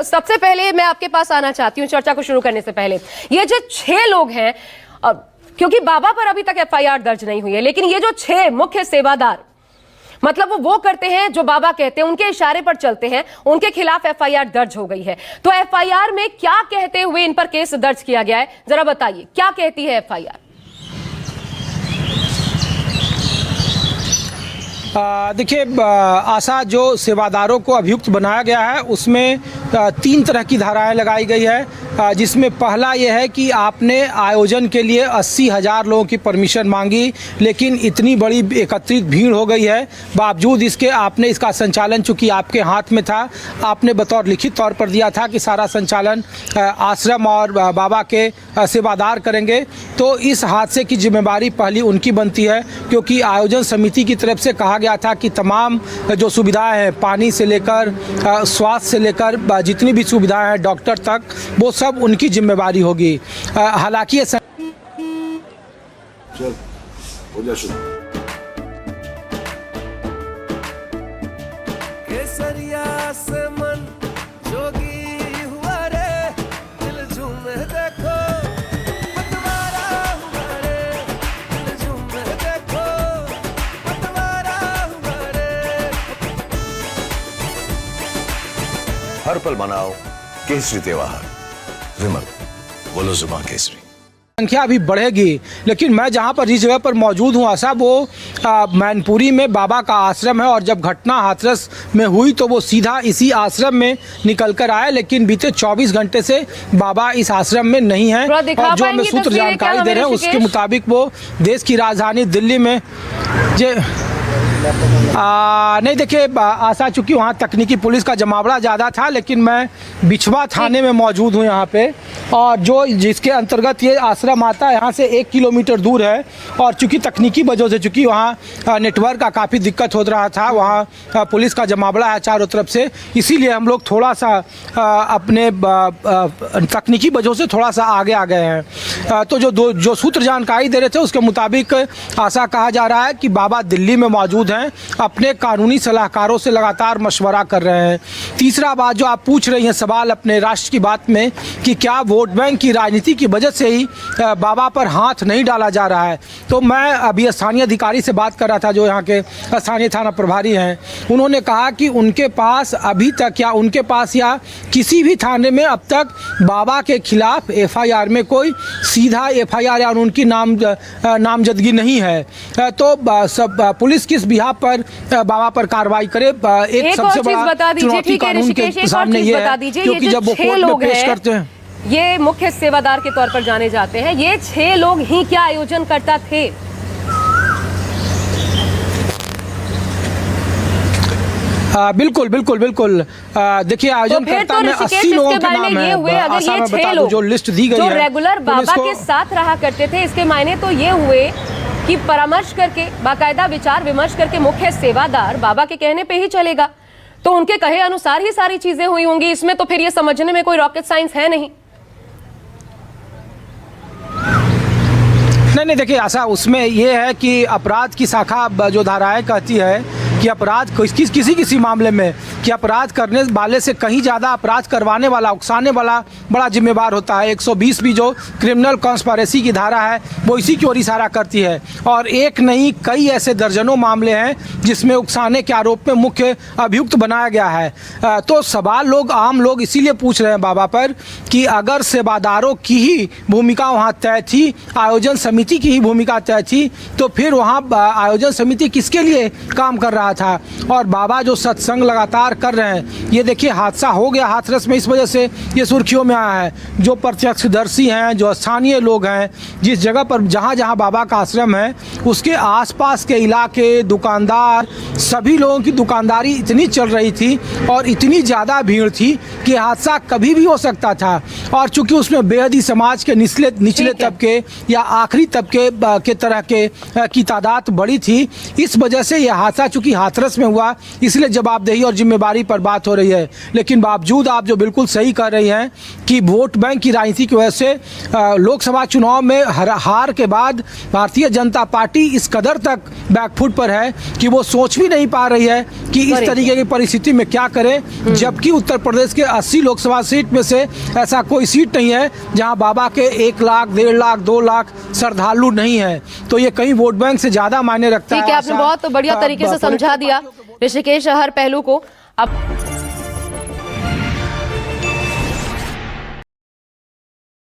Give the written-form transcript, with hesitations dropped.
सबसे पहले मैं आपके पास आना चाहती हूँ चर्चा को शुरू करने से पहले। ये जो 6 लोग हैं, क्योंकि बाबा पर अभी तक एफआईआर दर्ज नहीं हुई है, लेकिन ये जो 6 मुख्य सेवादार, मतलब वो करते हैं जो बाबा कहते हैं, उनके इशारे पर चलते हैं, उनके खिलाफ एफआईआर दर्ज हो गई है। तो एफआईआर में क्या कहते हुए इन पर केस दर्ज किया गया है, जरा बताइए, क्या कहती है एफआईआर? देखिए, आशा, जो सेवादारों को अभियुक्त बनाया गया है उसमें 3 तरह की धाराएं लगाई गई है, जिसमें पहला यह है कि आपने आयोजन के लिए 80,000 लोगों की परमिशन मांगी, लेकिन इतनी बड़ी एकत्रित भीड़ हो गई है, बावजूद इसके आपने इसका संचालन, चूँकि आपके हाथ में था, आपने बतौर लिखित तौर पर दिया था कि सारा संचालन आश्रम और बाबा के सेवादार करेंगे। तो इस हादसे की जिम्मेदारी पहली उनकी बनती है, क्योंकि आयोजन समिति की तरफ से कहा गया था कि तमाम जो सुविधाएं हैं, पानी से लेकर स्वास्थ्य से लेकर जितनी भी सुविधाएं हैं, डॉक्टर तक, वो सब उनकी जिम्मेदारी होगी। हालांकि ये हर पल मनाओ केसरी त्योहार। विमल, बोलो जुबान केसरी। संख्या अभी बढ़ेगी, लेकिन मैं जहां पर इस जगह पर मौजूद हूं आशा, वो मैनपुरी में बाबा का आश्रम है, और जब घटना हाथरस में हुई तो वो सीधा इसी आश्रम में निकल कर आए, लेकिन बीते 24 घंटे से बाबा इस आश्रम में नहीं है। और जो हमें सूत्र जानकारी दे रहे हैं उसके मुताबिक वो देश की राजधानी दिल्ली में नहीं, देखिए आशा, चूँकि वहाँ तकनीकी पुलिस का जमावड़ा ज़्यादा था, लेकिन मैं बिछवा थाने में मौजूद हूँ यहाँ पे, और जिसके अंतर्गत ये आश्रम आता है, यहाँ से 1 किलोमीटर दूर है। और चूँकि तकनीकी वजह से, चूँकि वहाँ नेटवर्क का काफ़ी दिक्कत हो रहा था, वहाँ पुलिस का जमावड़ा है चारों तरफ से, इसीलिए हम लोग थोड़ा सा अपने तकनीकी वजह से थोड़ा सा आगे आ गए हैं। तो जो सूत्र जानकारी दे रहे थे उसके मुताबिक आशा कहा जा रहा है कि बाबा दिल्ली में मौजूद हैं, अपने कानूनी सलाहकारों से लगातार मशवरा कर रहे हैं। तीसरा बात जो आप पूछ रही हैं सवाल अपने राष्ट्र की बात में, कि क्या वोट बैंक की राजनीति की वजह से ही बाबा पर हाथ नहीं डाला जा रहा है, तो मैं अभी स्थानीय अधिकारी से बात कर रहा था, जो यहाँ के स्थानीय थाना प्रभारी हैं। उन्होंने कहा कि उनके पास अभी तक, या उनके पास या किसी भी थाने में अब तक बाबा के खिलाफ एफआईआर में कोई सीधा एफआईआर या उनकी नामजदगी नहीं है। तो पुलिस किस बिहार पर बाबा पर कार्रवाई करे, एक सबसे बड़ा चुनौती कानून के सामने ये है, क्योंकि जब वो कोर्ट में पेश करते हैं, ये मुख्य सेवादार के तौर पर जाने जाते हैं, ये 6 लोग ही क्या आयोजन करता थे? बिल्कुल बिल्कुल बिल्कुल। देखिए, आयोजन करता में 80 लोगों के नाम है, अगर ये 6 लोग जो लिस्ट दी गई है, जो रेगुलर बाबा के साथ रहा करते थे, इसके मायने तो ये हुए कि परामर्श करके, बाकायदा विचार विमर्श करके मुख्य सेवादार बाबा के कहने पे ही चलेगा, तो उनके कहे अनुसार ही सारी चीजें हुई होंगी। इसमें तो फिर ये समझने में कोई रॉकेट साइंस है नहीं। नहीं, देखिए आशा, उसमें ये है कि अपराध की शाखा जो धाराएं कहती है कि अपराध किसी मामले में, कि अपराध करने वाले से कहीं ज़्यादा अपराध करवाने वाला, उकसाने वाला बड़ा जिम्मेवार होता है। 120 भी जो क्रिमिनल कॉन्स्पिरेसी की धारा है वो इसी की ओर इशारा करती है, और एक नहीं कई ऐसे दर्जनों मामले हैं जिसमें उकसाने के आरोप में मुख्य अभियुक्त बनाया गया है। तो सवाल आम लोग इसीलिए पूछ रहे हैं बाबा पर कि अगर सेवादारों की ही भूमिका वहाँ तय थी, आयोजन समिति की ही भूमिका तय थी, तो फिर वहाँ आयोजन समिति किसके लिए काम कर रहा था? और बाबा जो सत्संग लगातार कर रहे हैं, ये देखिए हादसा हो गया हाथरस में, इस वजह से ये सुर्खियों में आया है। जो प्रत्यक्षदर्शी हैं, जो स्थानीय लोग हैं, जिस जगह पर जहाँ बाबा का आश्रम है उसके आसपास के इलाके, दुकानदार, सभी लोगों की दुकानदारी इतनी चल रही थी और इतनी ज़्यादा भीड़ थी कि हादसा कभी भी हो सकता था। और चूंकि उसमें बेहदी समाज के निचले तबके या आखिरी तबके के तरह की तादाद बड़ी थी, इस वजह से यह हादसा, चूँकि हाथरस में हुआ, इसलिए जवाबदेही और जिम्मेदारी पर बात हो रही है। लेकिन बावजूद आप जो बिल्कुल सही कर रही हैं कि वोट बैंक की राजनीति की वजह से लोकसभा चुनाव में हार के बाद भारतीय जनता पार्टी इस कदर तक बैकफुट पर है कि वो सोच भी नहीं पा रही है कि इस तरीके की परिस्थिति में क्या करें, जबकि उत्तर प्रदेश के 80 लोकसभा सीट में से ऐसा कोई सीट नहीं है जहां बाबा के 1 लाख, 1.5 लाख, 2 लाख श्रद्धालु नहीं है। तो ये कहीं वोट बैंक से ज्यादा मायने रखता है। ठीक है, आपने बहुत बढ़िया तरीके से समझा दिया ऋषिकेश हर पहलू को। अब